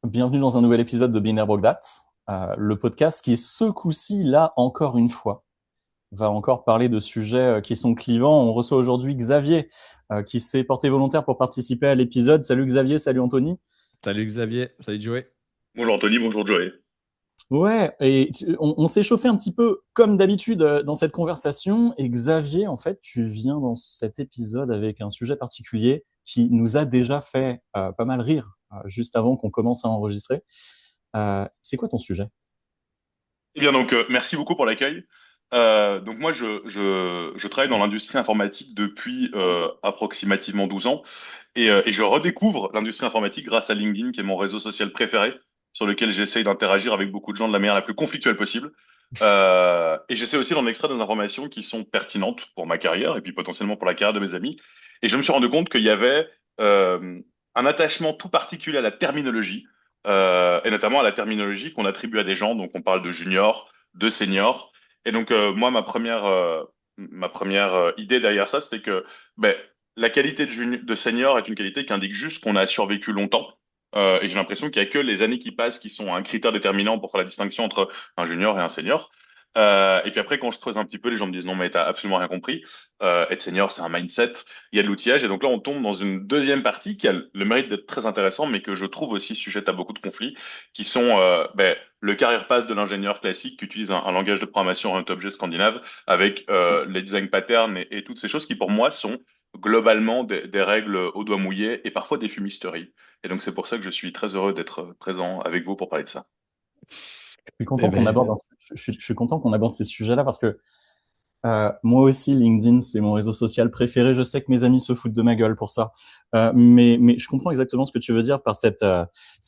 Bienvenue dans un nouvel épisode de Binaire Brogdate, le podcast qui, ce coup-ci, là, encore une fois, va encore parler de sujets qui sont clivants. On reçoit aujourd'hui Xavier, qui s'est porté volontaire pour participer à l'épisode. Salut Xavier, salut Anthony. Salut Xavier, salut Joey. Bonjour Anthony, bonjour Joey. Ouais, et on s'est chauffé un petit peu comme d'habitude dans cette conversation. Et Xavier, en fait, tu viens dans cet épisode avec un sujet particulier qui nous a déjà fait pas mal rire juste avant qu'on commence à enregistrer. C'est quoi ton sujet? Eh bien donc merci beaucoup pour l'accueil. Donc moi je travaille dans l'industrie informatique depuis approximativement 12 ans et je redécouvre l'industrie informatique grâce à LinkedIn qui est mon réseau social préféré sur lequel j'essaye d'interagir avec beaucoup de gens de la manière la plus conflictuelle possible. Et j'essaie aussi d'en extraire des informations qui sont pertinentes pour ma carrière et puis potentiellement pour la carrière de mes amis. Et je me suis rendu compte qu'il y avait euh, un attachement tout particulier à la terminologie et notamment à la terminologie qu'on attribue à des gens. Donc, on parle de junior, de senior. Et donc, moi, ma première idée derrière ça, c'était que ben, la qualité de senior est une qualité qui indique juste qu'on a survécu longtemps. Et j'ai l'impression qu'il y a que les années qui passent qui sont un critère déterminant pour faire la distinction entre un junior et un senior. Et puis après, quand je creuse un petit peu, les gens me disent non, mais t'as absolument rien compris. Être senior, c'est un mindset, il y a de l'outillage. Et donc là, on tombe dans une deuxième partie qui a le mérite d'être très intéressant, mais que je trouve aussi sujette à beaucoup de conflits, qui sont le career path de l'ingénieur classique qui utilise un langage de programmation orienté-objet scandinave avec les design patterns et toutes ces choses qui, pour moi, sont globalement des règles au doigt mouillé et parfois des fumisteries. Et donc, c'est pour ça que je suis très heureux d'être présent avec vous pour parler de ça. Je suis Eh content qu'on ben, aborde, je suis content qu'on aborde ces sujets-là parce que moi aussi, LinkedIn, c'est mon réseau social préféré. Je sais que mes amis se foutent de ma gueule pour ça, mais je comprends exactement ce que tu veux dire par cette.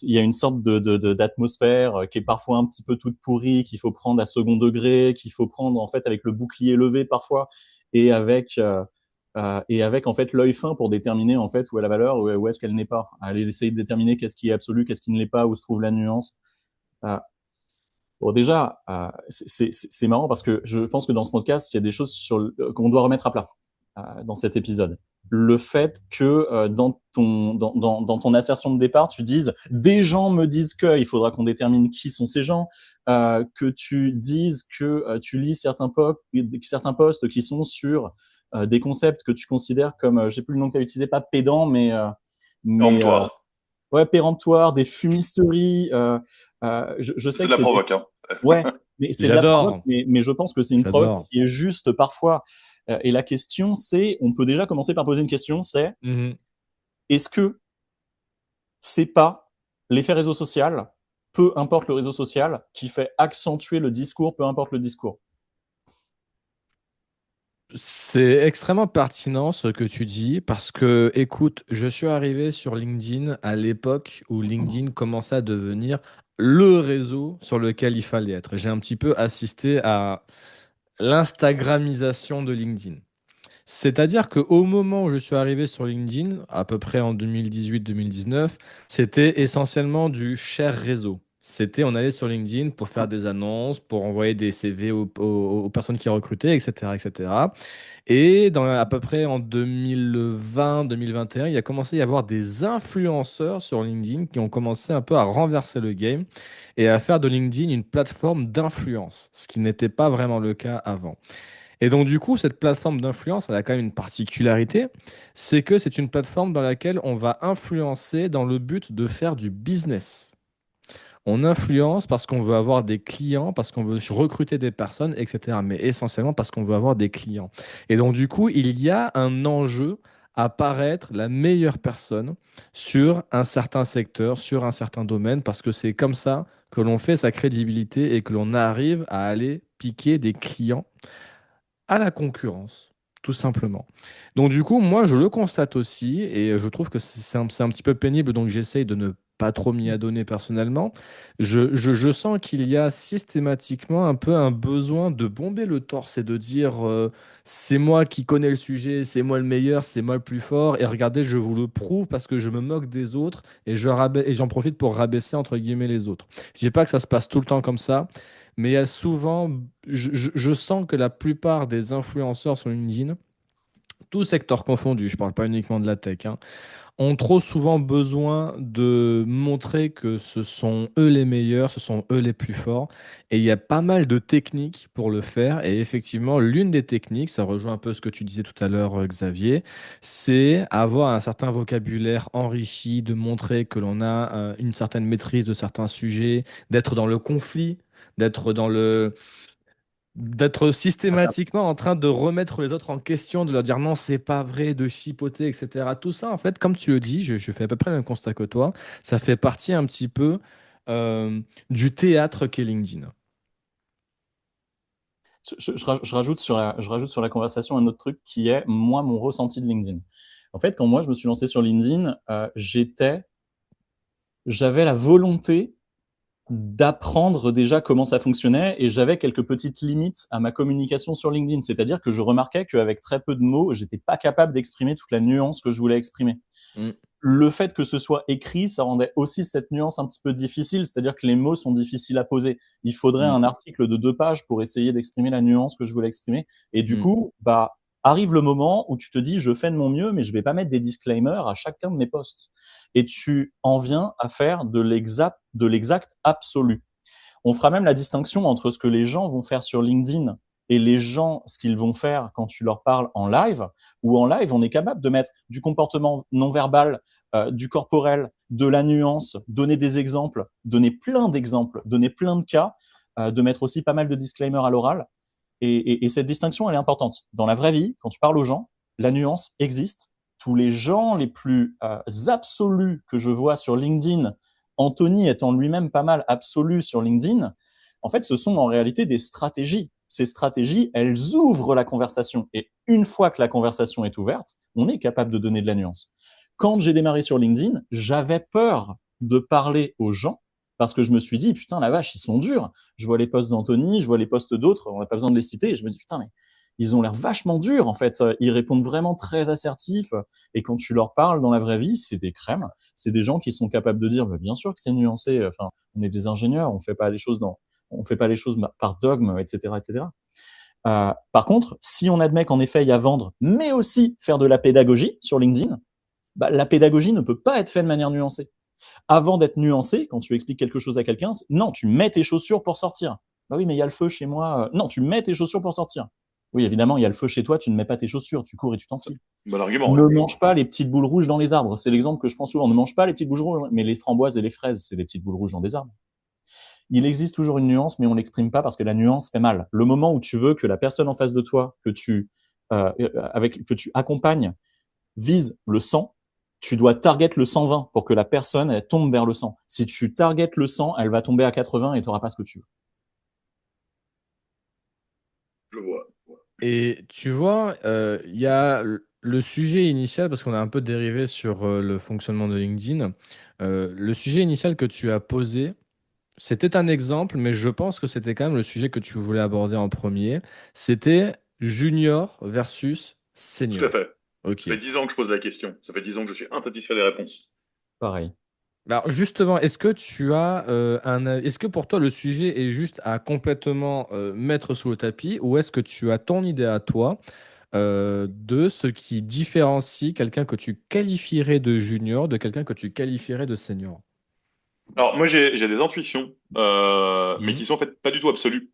Il y a une sorte d'atmosphère qui est parfois un petit peu toute pourrie, qu'il faut prendre à second degré, qu'il faut prendre en fait avec le bouclier levé parfois et avec en fait l'œil fin pour déterminer en fait où est la valeur, où est-ce qu'elle n'est pas. Aller essayer de déterminer qu'est-ce qui est absolu, qu'est-ce qui ne l'est pas, où se trouve la nuance. Euh, Bon, déjà, c'est marrant parce que je pense que dans ce podcast, il y a des choses qu'on doit remettre à plat dans cet épisode. Le fait que dans ton assertion de départ, tu dises des gens me disent que il faudra qu'on détermine qui sont ces gens, que tu dises que tu lis certains posts qui sont sur des concepts que tu considères comme, j'ai plus le nom que tu as utilisé, pas pédant, mais Péremptoire. ouais, péremptoire, des fumisteries. Je C'est sais de que la c'est provoque, hein. ouais, mais c'est de la provoque, j'adore, mais je pense que c'est une provoque j'adore. qui est juste parfois. Et la question, c'est, on peut déjà commencer par poser une question, c'est Mhm. est-ce que c'est pas l'effet réseau social, peu importe le réseau social, qui fait accentuer le discours, peu importe le discours? C'est extrêmement pertinent ce que tu dis parce que, écoute, je suis arrivé sur LinkedIn à l'époque où LinkedIn commençait à devenir le réseau sur lequel il fallait être. J'ai un petit peu assisté à l'Instagramisation de LinkedIn. C'est-à-dire qu'au moment où je suis arrivé sur LinkedIn, à peu près en 2018-2019, c'était essentiellement du cher réseau. C'était, on allait sur LinkedIn pour faire des annonces, pour envoyer des CV aux personnes qui recrutaient, etc., etc. Et à peu près en 2020-2021, il a commencé à y avoir des influenceurs sur LinkedIn qui ont commencé un peu à renverser le game et à faire de LinkedIn une plateforme d'influence, ce qui n'était pas vraiment le cas avant. Et donc, du coup, cette plateforme d'influence, elle a quand même une particularité, c'est que c'est une plateforme dans laquelle on va influencer dans le but de faire du business. On influence parce qu'on veut avoir des clients, parce qu'on veut recruter des personnes, etc. Mais essentiellement parce qu'on veut avoir des clients. Et donc, du coup, il y a un enjeu à paraître la meilleure personne sur un certain secteur, sur un certain domaine, parce que c'est comme ça que l'on fait sa crédibilité et que l'on arrive à aller piquer des clients à la concurrence, tout simplement. Donc du coup, moi, je le constate aussi, et je trouve que c'est un petit peu pénible, donc j'essaye de ne pas trop m'y adonner personnellement. Je sens qu'il y a systématiquement un peu un besoin de bomber le torse et de dire c'est moi qui connais le sujet, c'est moi le meilleur, c'est moi le plus fort, et regardez, je vous le prouve parce que je me moque des autres et et j'en profite pour rabaisser entre guillemets les autres. Je dis pas que ça se passe tout le temps comme ça, mais il y a souvent, je sens que la plupart des influenceurs sur LinkedIn, tout secteur confondu, je ne parle pas uniquement de la tech, hein, ont trop souvent besoin de montrer que ce sont eux les meilleurs, ce sont eux les plus forts. Et il y a pas mal de techniques pour le faire. Et effectivement, l'une des techniques, ça rejoint un peu ce que tu disais tout à l'heure, Xavier, c'est avoir un certain vocabulaire enrichi, de montrer que l'on a une certaine maîtrise de certains sujets, d'être dans le conflit, d'être dans le d'être systématiquement en train de remettre les autres en question, de leur dire non, c'est pas vrai, de chipoter, etc. Tout ça, en fait, comme tu le dis, je fais à peu près le même constat que toi, ça fait partie un petit peu euh, du théâtre qu'est LinkedIn. Je rajoute sur la conversation un autre truc qui est, moi, mon ressenti de LinkedIn. En fait, quand moi, je me suis lancé sur LinkedIn, j'avais la volonté d'apprendre déjà comment ça fonctionnait et j'avais quelques petites limites à ma communication sur LinkedIn. C'est-à-dire que je remarquais qu'avec très peu de mots, j'étais pas capable d'exprimer toute la nuance que je voulais exprimer. Mm. Le fait que ce soit écrit, ça rendait aussi cette nuance un petit peu difficile, c'est-à-dire que les mots sont difficiles à poser. Il faudrait Mm. un article de 2 pages pour essayer d'exprimer la nuance que je voulais exprimer. Et du Mm. coup, bah, arrive le moment où tu te dis, je fais de mon mieux, mais je vais pas mettre des disclaimers à chacun de mes posts. Et tu en viens à faire de l'exact absolu. On fera même la distinction entre ce que les gens vont faire sur LinkedIn et les gens, ce qu'ils vont faire quand tu leur parles en live, où en live, on est capable de mettre du comportement non verbal, du corporel, de la nuance, donner des exemples, donner plein d'exemples, donner plein de cas, de mettre aussi pas mal de disclaimers à l'oral. Et cette distinction, elle est importante. Dans la vraie vie, quand tu parles aux gens, la nuance existe. Tous les gens les plus absolus que je vois sur LinkedIn, Anthony étant lui-même pas mal absolu sur LinkedIn, en fait, ce sont en réalité des stratégies. Ces stratégies, elles ouvrent la conversation. Et une fois que la conversation est ouverte, on est capable de donner de la nuance. Quand j'ai démarré sur LinkedIn, j'avais peur de parler aux gens parce que je me suis dit, putain, la vache, ils sont durs. Je vois les posts d'Anthony, je vois les posts d'autres, on n'a pas besoin de les citer, et je me dis, putain, mais ils ont l'air vachement durs, en fait. Ils répondent vraiment très assertifs, et quand tu leur parles dans la vraie vie, c'est des crèmes. C'est des gens qui sont capables de dire, bah, bien sûr que c'est nuancé, enfin, on est des ingénieurs, on fait pas les choses par dogme, etc., etc. Par contre, si on admet qu'en effet, il y a vendre, mais aussi faire de la pédagogie sur LinkedIn, bah, la pédagogie ne peut pas être faite de manière nuancée. Avant d'être nuancé, quand tu expliques quelque chose à quelqu'un, non, tu mets tes chaussures pour sortir. Bah oui, mais il y a le feu chez moi. Non, tu mets tes chaussures pour sortir. Oui, évidemment, il y a le feu chez toi, tu ne mets pas tes chaussures, tu cours et tu t'enfuis. Bon argument, Ne ouais. mange pas les petites boules rouges dans les arbres. C'est l'exemple que je prends souvent. Ne mange pas les petites boules rouges, mais les framboises et les fraises, c'est des petites boules rouges dans des arbres. Il existe toujours une nuance, mais on l'exprime pas parce que la nuance fait mal. Le moment où tu veux que la personne en face de toi, que tu accompagnes, vise le 100, tu dois target le 120 pour que la personne elle tombe vers le 100. Si tu target le 100, elle va tomber à 80 et tu n'auras pas ce que tu veux. Je vois. Et tu vois, il y a le sujet initial, parce qu'on a un peu dérivé sur le fonctionnement de LinkedIn. Le sujet initial que tu as posé, c'était un exemple, mais je pense que c'était quand même le sujet que tu voulais aborder en premier. C'était junior versus Tout à senior. fait. Ça Ok. fait 10 ans que je pose la question. Ça fait 10 ans que je suis insatisfait des réponses. Pareil. Alors justement, est-ce que tu as est-ce que pour toi le sujet est juste à complètement mettre sous le tapis, ou est-ce que tu as ton idée à toi de ce qui différencie quelqu'un que tu qualifierais de junior de quelqu'un que tu qualifierais de senior? Alors, moi, j'ai des intuitions, mais Mhm. qui sont en fait pas du tout absolues.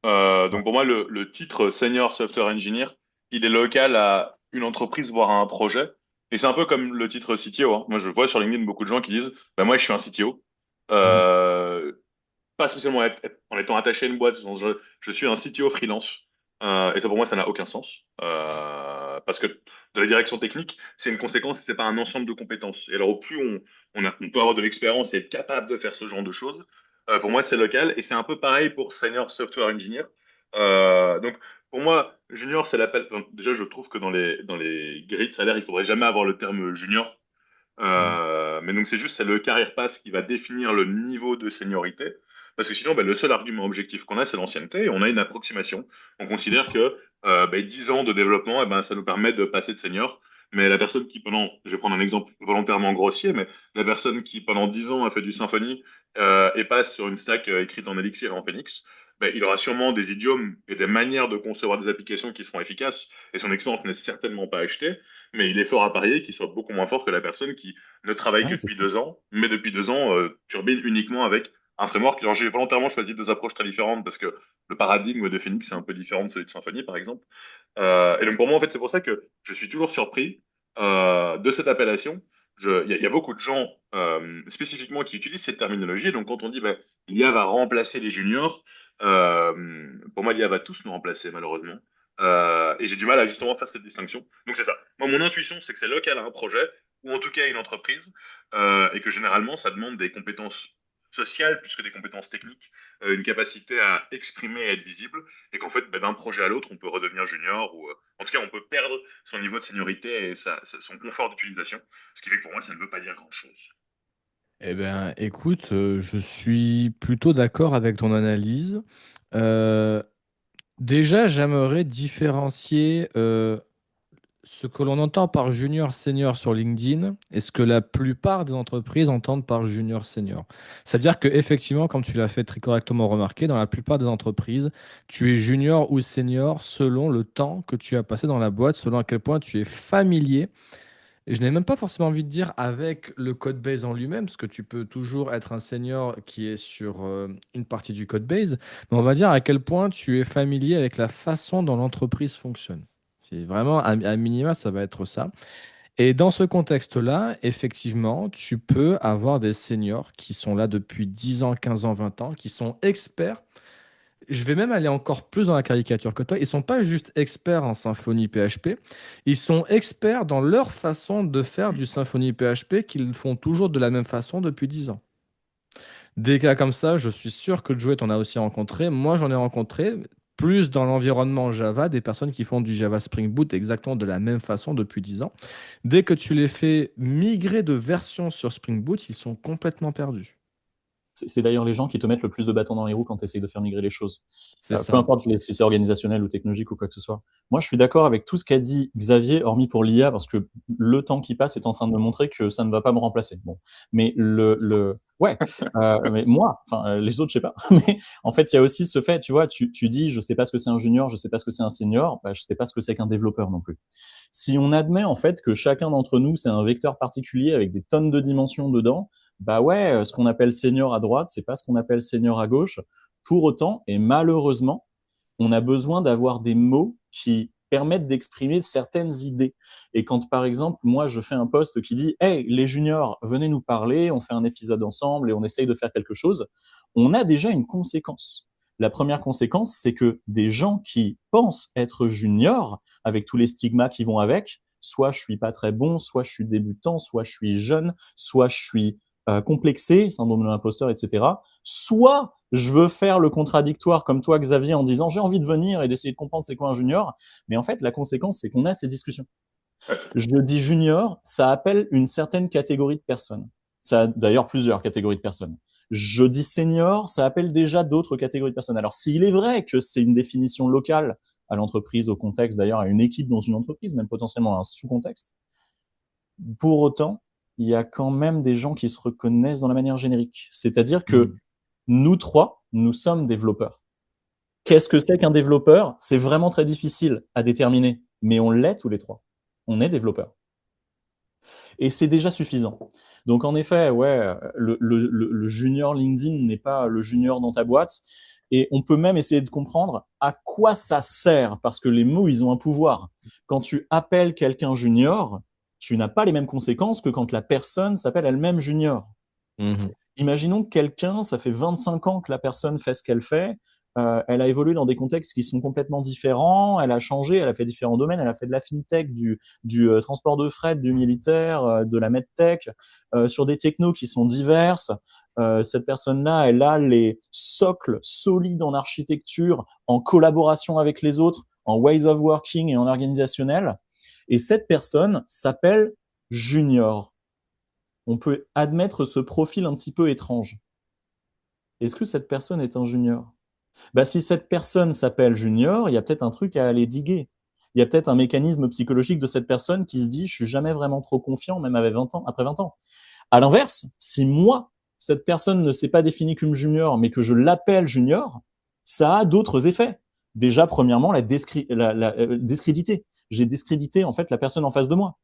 Donc, pour moi, le titre Senior Software Engineer, il est local à une entreprise, voire à un projet. Et c'est un peu comme le titre CTO, hein. Moi, je vois sur LinkedIn beaucoup de gens qui disent, bah, moi, je suis un CTO. Mhm. Euh, Pas spécialement en étant attaché à une boîte. Je suis un CTO freelance. Et ça, pour moi, ça n'a aucun sens. Parce que de la direction technique, c'est une conséquence, c'est pas un ensemble de compétences. Et alors, au plus on peut avoir de l'expérience et être capable de faire ce genre de choses, pour moi, c'est local. Et c'est un peu pareil pour Senior Software Engineer. Donc, pour moi, junior, c'est l'appel. Enfin, déjà, je trouve que dans les grilles de salaire, il faudrait jamais avoir le terme junior. Mhm. Mais donc c'est le career path qui va définir le niveau de seniorité. Parce que sinon, ben, le seul argument objectif qu'on a, c'est l'ancienneté, et on a une approximation. On considère que 10 ans de développement, eh ben, ça nous permet de passer de senior. Mais la personne qui pendant, je vais prendre un exemple volontairement grossier, mais la personne qui pendant 10 ans a fait du Symfony et passe sur une stack écrite en Elixir et en Phoenix, ben, il aura sûrement des idiomes et des manières de concevoir des applications qui seront efficaces, et son expérience n'est certainement pas achetée. mais il est fort à parier qu'il soit beaucoup moins fort que la personne qui ne travaille que Ouais, c'est depuis ça. 2 ans, mais depuis 2 ans turbine uniquement avec un framework. Alors j'ai volontairement choisi deux approches très différentes parce que le paradigme de Phoenix est un peu différent de celui de Symfony, par exemple. Et donc pour moi, en fait, c'est pour ça que je suis toujours surpris de cette appellation. Il y a beaucoup de gens spécifiquement qui utilisent cette terminologie. Donc quand on dit l'IA va remplacer les juniors, pour moi l'IA va tous nous remplacer malheureusement. Et j'ai du mal à justement faire cette distinction. Donc c'est ça. Moi, mon intuition, c'est que c'est local à un projet ou en tout cas à une entreprise et que généralement ça demande des compétences sociales plus que des compétences techniques, une capacité à exprimer et à être visible et qu'en fait, d'un projet à l'autre, on peut redevenir junior ou en tout cas, on peut perdre son niveau de seniorité et son confort d'utilisation. Ce qui fait que pour moi, ça ne veut pas dire grand-chose. Eh ben, écoute, je suis plutôt d'accord avec ton analyse. Euh, Déjà, j'aimerais différencier ce que l'on entend par junior senior sur LinkedIn et ce que la plupart des entreprises entendent par junior senior. C'est-à-dire que effectivement, comme tu l'as fait très correctement remarquer, dans la plupart des entreprises, tu es junior ou senior selon le temps que tu as passé dans la boîte, selon à quel point tu es familier. Et je n'ai même pas forcément envie de dire avec le code base en lui-même, parce que tu peux toujours être un senior qui est sur une partie du code base, mais on va dire à quel point tu es familier avec la façon dont l'entreprise fonctionne. C'est vraiment, à minima, ça va être ça. Et dans ce contexte-là, effectivement, tu peux avoir des seniors qui sont là depuis 10 ans, 15 ans, 20 ans, qui sont experts. Je vais même aller encore plus dans la caricature que toi. Ils ne sont pas juste experts en Symfony PHP, ils sont experts dans leur façon de faire du Symfony PHP qu'ils font toujours de la même façon depuis 10 ans. Des cas comme ça, je suis sûr que Joey t'en a aussi rencontré. Moi, j'en ai rencontré plus dans l'environnement Java, des personnes qui font du Java Spring Boot exactement de la même façon depuis 10 ans. Dès que tu les fais migrer de version sur Spring Boot, ils sont complètement perdus. C'est d'ailleurs les gens qui te mettent le plus de bâtons dans les roues quand tu essayes de faire migrer les choses. C'est Peu ça. importe si c'est organisationnel ou technologique ou quoi que ce soit. Moi, je suis d'accord avec tout ce qu'a dit Xavier, hormis pour l'IA, parce que le temps qui passe est en train de me montrer que ça ne va pas me remplacer. Bon, mais ouais, mais moi, enfin les autres, je sais pas. Mais en fait, il y a aussi ce fait, tu vois, tu dis, je sais pas ce que c'est un junior, je sais pas ce que c'est un senior, bah, je sais pas ce que c'est qu'un développeur non plus. Si on admet en fait que chacun d'entre nous c'est un vecteur particulier avec des tonnes de dimensions dedans, bah ouais, ce qu'on appelle senior à droite, c'est pas ce qu'on appelle senior à gauche. Pour autant, et malheureusement, on a besoin d'avoir des mots qui permettent d'exprimer certaines idées. Et quand, par exemple, moi, je fais un post qui dit Hey, les juniors, venez nous parler, on fait un épisode ensemble et on essaye de faire quelque chose, on a déjà une conséquence. La première conséquence, c'est que des gens qui pensent être juniors, avec tous les stigmas qui vont avec, soit je suis pas très bon, soit je suis débutant, soit je suis jeune, soit je suis complexé, syndrome de l'imposteur, etc. Soit je veux faire le contradictoire comme toi, Xavier, en disant j'ai envie de venir et d'essayer de comprendre c'est quoi un junior. Mais en fait, la conséquence, c'est qu'on a ces discussions. Je dis junior, ça appelle une certaine catégorie de personnes. Ça a d'ailleurs plusieurs catégories de personnes. Je dis senior, ça appelle déjà d'autres catégories de personnes. Alors, s'il est vrai que c'est une définition locale à l'entreprise, au contexte, d'ailleurs, à une équipe dans une entreprise, même potentiellement à un sous-contexte, pour autant, il y a quand même des gens qui se reconnaissent dans la manière générique. C'est-à-dire que Mm. nous trois, nous sommes développeurs. Qu'est-ce que c'est qu'un développeur? C'est vraiment très difficile à déterminer, mais on l'est tous les trois. On est développeurs. Et c'est déjà suffisant. Donc en effet, ouais, le junior LinkedIn n'est pas le junior dans ta boîte. Et on peut même essayer de comprendre à quoi ça sert, parce que les mots, ils ont un pouvoir. Quand tu appelles quelqu'un junior, tu n'as pas les mêmes conséquences que quand la personne s'appelle elle-même junior. Mhm. Imaginons que quelqu'un, ça fait 25 ans que la personne fait ce qu'elle fait, elle a évolué dans des contextes qui sont complètement différents, elle a changé, elle a fait différents domaines, elle a fait de la fintech, du transport de fret, du militaire, de la medtech, sur des technos qui sont diverses. Cette personne-là, elle a les socles solides en architecture, en collaboration avec les autres, en ways of working et en organisationnel. Et cette personne s'appelle junior. On peut admettre ce profil un petit peu étrange. Est-ce que cette personne est un junior? Bah, si cette personne s'appelle junior, il y a peut-être un truc à aller diguer. Il y a peut-être un mécanisme psychologique de cette personne qui se dit je suis jamais vraiment trop confiant, même avec 20 ans, après 20 ans. À l'inverse, si moi, cette personne ne s'est pas définie comme junior, mais que je l'appelle junior, ça a d'autres effets. Déjà, premièrement, la discréditer. j'ai discrédité en fait la personne en face de moi.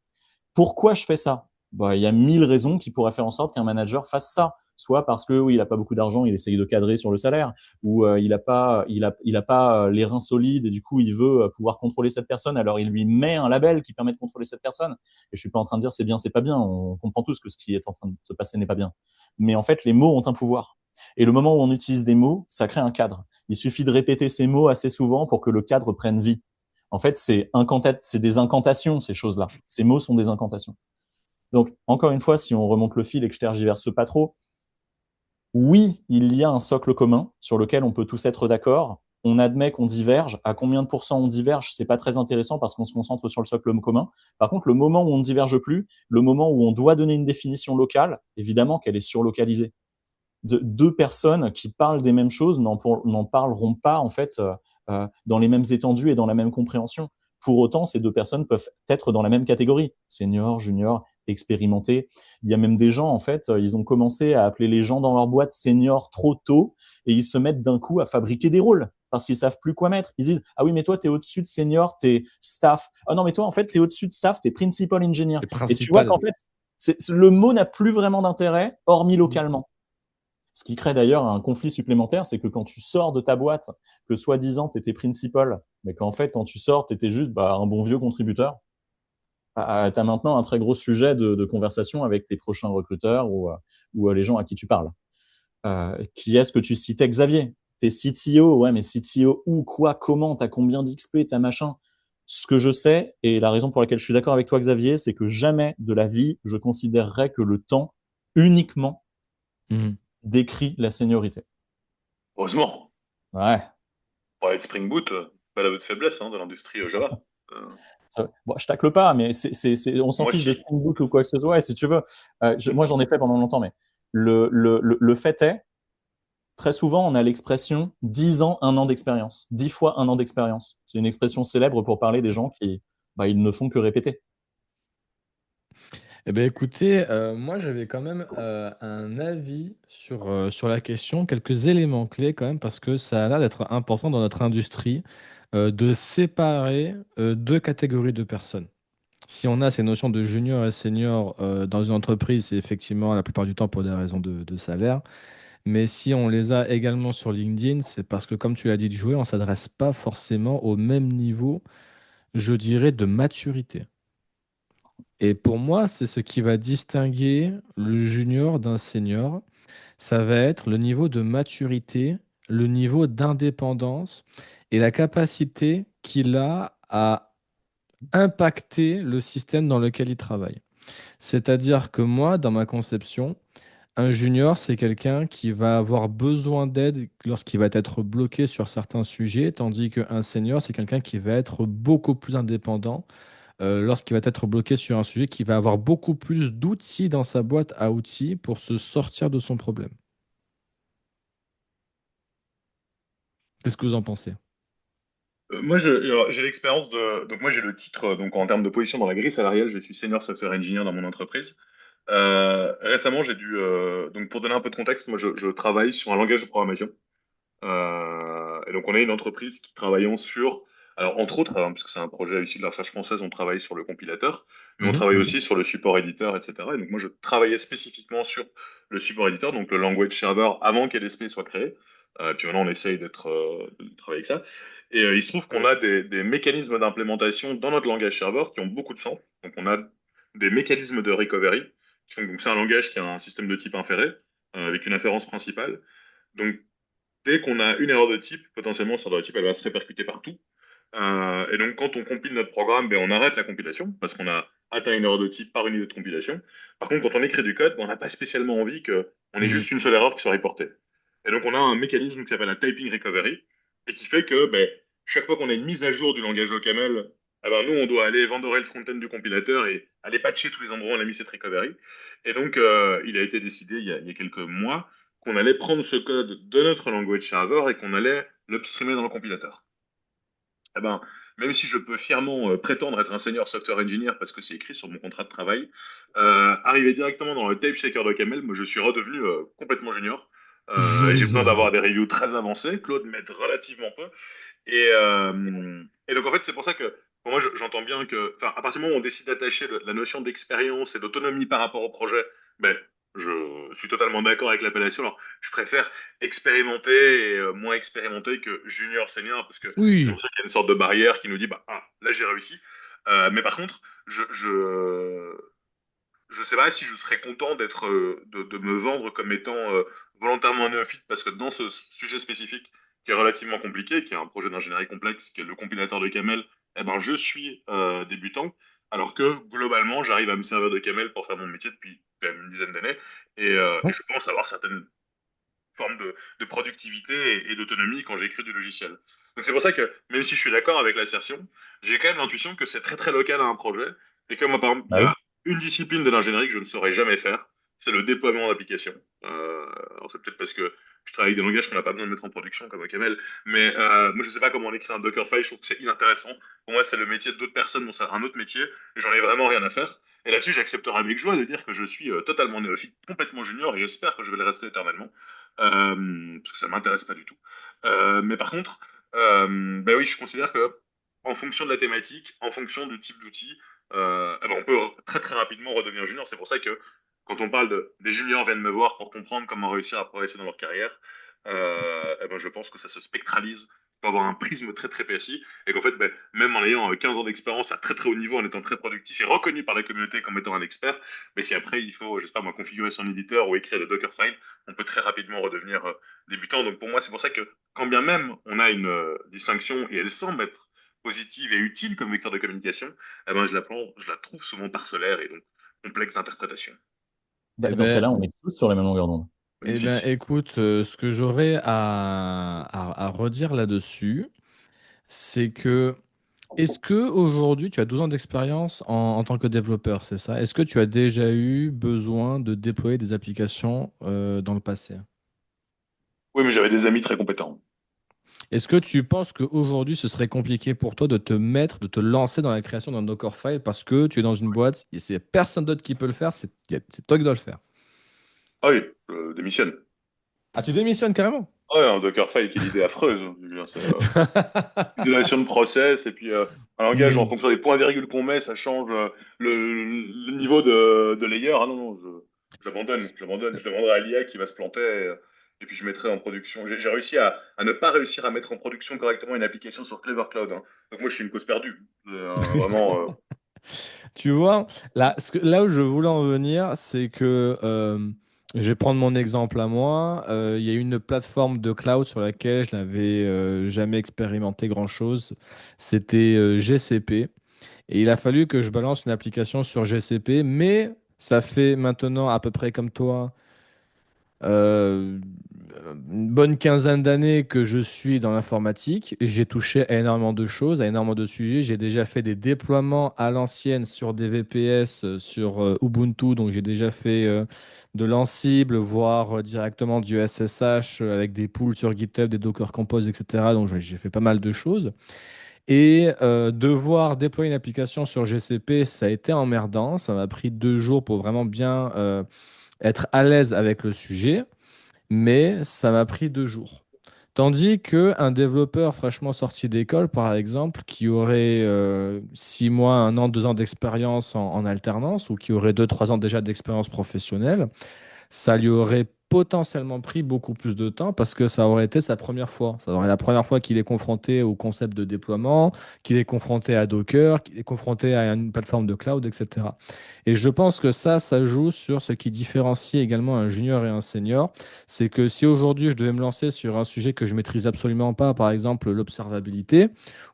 Pourquoi je fais ça? Bah, il y a 1000 raisons qui pourraient faire en sorte qu'un manager fasse ça. Soit parce que oui, il a pas beaucoup d'argent, il essaye de cadrer sur le salaire, ou il a pas les reins solides et du coup il veut pouvoir contrôler cette personne. Alors il lui met un label qui permet de contrôler cette personne. Et je suis pas en train de dire c'est bien, c'est pas bien. On comprend tous que ce qui est en train de se passer n'est pas bien. Mais en fait, les mots ont un pouvoir. Et le moment où on utilise des mots, ça crée un cadre. Il suffit de répéter ces mots assez souvent pour que le cadre prenne vie. En fait, c'est des incantations, ces choses-là. Ces mots sont des incantations. Donc, encore une fois, si on remonte le fil et que je tergiverse pas trop, oui, il y a un socle commun sur lequel on peut tous être d'accord. On admet qu'on diverge. À combien de pourcents on diverge, c'est pas très intéressant parce qu'on se concentre sur le socle commun. Par contre, le moment où on ne diverge plus, le moment où on doit donner une définition locale, évidemment qu'elle est surlocalisée. Deux personnes qui parlent des mêmes choses n'en parleront pas en fait dans les mêmes étendues et dans la même compréhension. Pour autant, ces deux personnes peuvent être dans la même catégorie, senior, junior, expérimenté. Il y a même des gens en fait, ils ont commencé à appeler les gens dans leur boîte senior trop tôt et ils se mettent d'un coup à fabriquer des rôles parce qu'ils savent plus quoi mettre. Ils disent ah oui mais toi t'es au-dessus de senior, t'es staff. Ah non mais toi en fait t'es au-dessus de staff, t'es principal engineer. C'est Et tu vois principal. qu'en fait le mot n'a plus vraiment d'intérêt hormis localement. Ce qui crée d'ailleurs un conflit supplémentaire, c'est que quand tu sors de ta boîte, que soi-disant tu étais principal, mais qu'en fait quand tu sors, tu étais juste un bon vieux contributeur, tu as maintenant un très gros sujet de conversation avec tes prochains recruteurs ou les gens à qui tu parles. Qui est-ce que tu citais, Xavier? T'es CTO, ouais, mais CTO où, quoi, comment, t'as combien d'XP, t'as machin? Ce que je sais, et la raison pour laquelle je suis d'accord avec toi, Xavier, c'est que jamais de la vie, je considérerais que le temps uniquement Mhm. décrit la seniorité. Heureusement. Ouais. Pour être Spring Boot, pas la votre faiblesse de l'industrie Java. Bon, je tacle pas, mais on s'en fiche de Moitié. Spring Boot ou quoi que ce soit. Et si tu veux, moi j'en ai fait pendant longtemps, mais le fait est, très souvent, on a l'expression 10 ans, 1 an d'expérience. 10 fois 1 an d'expérience. C'est une expression célèbre pour parler des gens qui, ils ne font que répéter. Eh bien, écoutez, moi j'avais quand même un avis sur la question, quelques éléments clés quand même, parce que ça a l'air d'être important dans notre industrie de séparer deux catégories de personnes. Si on a ces notions de junior et senior dans une entreprise, c'est effectivement la plupart du temps pour des raisons de salaire. Mais si on les a également sur LinkedIn, c'est parce que, comme tu l'as dit, de jouer, on ne s'adresse pas forcément au même niveau, je dirais, de maturité. Et pour moi, c'est ce qui va distinguer le junior d'un senior. Ça va être le niveau de maturité, le niveau d'indépendance et la capacité qu'il a à impacter le système dans lequel il travaille. C'est-à-dire que moi, dans ma conception, un junior, c'est quelqu'un qui va avoir besoin d'aide lorsqu'il va être bloqué sur certains sujets, tandis qu'un senior, c'est quelqu'un qui va être beaucoup plus indépendant lorsqu'il va être bloqué sur un sujet, qui va avoir beaucoup plus d'outils dans sa boîte à outils pour se sortir de son problème. Qu'est-ce que vous en pensez? Moi, alors, j'ai l'expérience de. Donc, moi, j'ai le titre, donc en termes de position dans la grille salariale, je suis senior software engineer dans mon entreprise. Récemment, j'ai dû. Donc, pour donner un peu de contexte, moi, je travaille sur un langage de programmation. Et donc, on est une entreprise qui travaillons sur. Alors, entre autres, puisque c'est un projet issu de la recherche française, on travaille sur le compilateur, mais on Mhm. travaille aussi sur le support éditeur, etc. Et donc, moi, je travaillais spécifiquement sur le support éditeur, donc le language server, avant qu'LSP soit créé. Puis maintenant, on essaye de travailler avec ça. Et il se trouve qu'on a des mécanismes d'implémentation dans notre langage serveur qui ont beaucoup de sens. Donc, on a des mécanismes de recovery. Donc, c'est un langage qui a un système de type inféré, avec une inférence principale. Donc, dès qu'on a une erreur de type, potentiellement, cette erreur de type, elle va se répercuter partout. Et donc, quand on compile notre programme, ben, on arrête la compilation parce qu'on a atteint une erreur de type par unité de compilation. Par contre, quand on écrit du code, ben, on n'a pas spécialement envie qu'on ait Mhm. juste une seule erreur qui soit reportée. Et donc, on a un mécanisme qui s'appelle la typing recovery et qui fait que ben, chaque fois qu'on a une mise à jour du langage OCaml, eh ben, nous, on doit aller vendorer le front-end du compilateur et aller patcher tous les endroits où on a mis cette recovery. Et donc, il a été décidé il y a quelques mois qu'on allait prendre ce code de notre language server et qu'on allait l'upstreamer dans le compilateur. Eh ben, même si je peux fièrement prétendre être un senior software engineer parce que c'est écrit sur mon contrat de travail, arrivé directement dans le tape shaker de Camel, moi je suis redevenu complètement junior. Et j'ai besoin d'avoir des reviews très avancées. Claude m'aide relativement peu. Et donc en fait, c'est pour ça que pour moi, j'entends bien que, enfin, à partir du moment où on décide d'attacher la notion d'expérience et d'autonomie par rapport au projet, ben, je suis totalement d'accord avec l'appellation. Alors, je préfère expérimenter et moins expérimenté que junior senior parce que j'ai Oui. l'impression qu'il y a une sorte de barrière qui nous dit, bah, ah, là, j'ai réussi. Mais par contre, je sais pas si je serais content de me vendre comme étant volontairement un néophyte parce que dans ce sujet spécifique qui est relativement compliqué, qui est un projet d'ingénierie complexe, qui est le compilateur de Camel, eh ben je suis débutant, alors que globalement j'arrive à me servir de Camel pour faire mon métier depuis quand même une dizaine d'années et Ouais. je pense avoir certaines formes de productivité et d'autonomie quand j'écris du logiciel. Donc c'est pour ça que même si je suis d'accord avec l'assertion, j'ai quand même l'intuition que c'est très très local à un projet et que moi par exemple il y Bah oui. a une discipline de l'ingénierie que je ne saurais jamais faire, c'est le déploiement d'applications. Alors c'est peut-être parce que je travaille avec des langages qu'on n'a pas besoin de mettre en production comme OCaml, mais moi je sais pas comment on écrit un Dockerfile, je trouve que c'est inintéressant. Pour moi c'est le métier d'autres personnes, bon, c'est un autre métier et j'en ai vraiment rien à faire. Et là-dessus j'accepterai avec joie de dire que je suis totalement néophyte, complètement junior et j'espère que je vais le rester éternellement parce que ça m'intéresse pas du tout. Mais par contre, ben oui, je considère que en fonction de la thématique, en fonction du type d'outil, eh ben on peut très très rapidement redevenir junior. C'est pour ça que quand on parle des juniors viennent me voir pour comprendre comment réussir à progresser dans leur carrière, eh ben je pense que ça se spectralise pour avoir un prisme très très précis et qu'en fait, ben, même en ayant 15 ans d'expérience à très très haut niveau, en étant très productif et reconnu par la communauté comme étant un expert, mais si après il faut, j'espère moi, configurer son éditeur ou écrire le Dockerfile, on peut très rapidement redevenir débutant. Donc pour moi, c'est pour ça que quand bien même on a une distinction et elle semble être positive et utile comme vecteur de communication, eh ben, je la trouve souvent parcellaire et donc complexe d'interprétation. Bah, Eh dans ce ben, cas-là, on est tous sur la même longueur d'onde. eh ben, Magnifique. écoute, ce que j'aurais à redire là-dessus, c'est que est-ce que aujourd'hui, tu as 12 ans d'expérience en tant que développeur, c'est ça? Est-ce que tu as déjà eu besoin de déployer des applications dans le passé? Oui, mais j'avais des amis très compétents. Est-ce que tu penses qu'aujourd'hui, ce serait compliqué pour toi de te mettre, de te lancer dans la création d'un Dockerfile parce que tu es dans une boîte et c'est personne d'autre qui peut le faire, c'est toi qui dois le faire? Ah oui, démissionne. Ah, tu démissionnes carrément? Ah ouais, un Dockerfile qui est l'idée affreuse, hein. Je veux dire, c'est isolation de process et puis un langage en Hmm. fonction des points virgules qu'on met, ça change le niveau de layer. Ah non, non, j'abandonne. Je demanderai à l'IA qui va se planter et puis je mettrai en production. J'ai réussi à ne pas réussir à mettre en production correctement une application sur Clever Cloud, hein. Donc moi, je suis une cause perdue. Vraiment. Tu vois, là où je voulais en venir, c'est que je vais prendre mon exemple à moi. Il y a une plateforme de cloud sur laquelle je n'avais jamais expérimenté grand-chose. C'était GCP. Et il a fallu que je balance une application sur GCP, mais ça fait maintenant à peu près comme toi euh, une bonne quinzaine d'années que je suis dans l'informatique. J'ai touché à énormément de choses, à énormément de sujets. J'ai déjà fait des déploiements à l'ancienne sur des VPS, sur Ubuntu. Donc j'ai déjà fait de l'Ansible, voire directement du SSH avec des pools sur GitHub, des Docker Compose, etc. Donc j'ai fait pas mal de choses. Et devoir déployer une application sur GCP, ça a été emmerdant. Ça m'a pris 2 jours pour vraiment bien être à l'aise avec le sujet, mais ça m'a pris 2 jours. Tandis qu'un développeur fraîchement sorti d'école, par exemple, qui aurait 6 mois, 1 an, 2 ans d'expérience en alternance, ou qui aurait 2, 3 ans déjà d'expérience professionnelle, ça lui aurait potentiellement pris beaucoup plus de temps parce que ça aurait été sa première fois. Ça aurait été la première fois qu'il est confronté au concept de déploiement, qu'il est confronté à Docker, qu'il est confronté à une plateforme de cloud, etc. Et je pense que ça joue sur ce qui différencie également un junior et un senior. C'est que si aujourd'hui je devais me lancer sur un sujet que je maîtrise absolument pas, par exemple l'observabilité,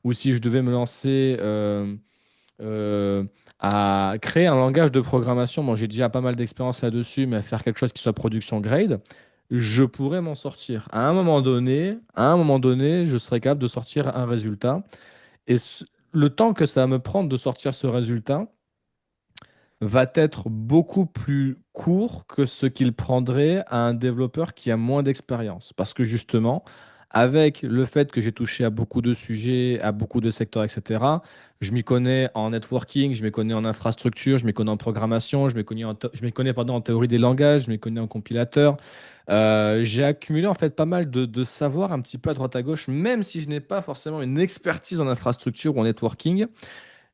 ou si je devais me lancer euh, à créer un langage de programmation. Bon, j'ai déjà pas mal d'expérience là-dessus, mais à faire quelque chose qui soit production grade, je pourrais m'en sortir. À un moment donné, je serais capable de sortir un résultat. Et le temps que ça va me prendre de sortir ce résultat va être beaucoup plus court que ce qu'il prendrait à un développeur qui a moins d'expérience. Parce que justement, avec le fait que j'ai touché à beaucoup de sujets, à beaucoup de secteurs, etc., je m'y connais en networking, je m'y connais en infrastructure, je m'y connais en programmation, je m'y connais pardon, en théorie des langages, je m'y connais en compilateur. J'ai accumulé en fait pas mal de savoir un petit peu à droite à gauche, même si je n'ai pas forcément une expertise en infrastructure ou en networking.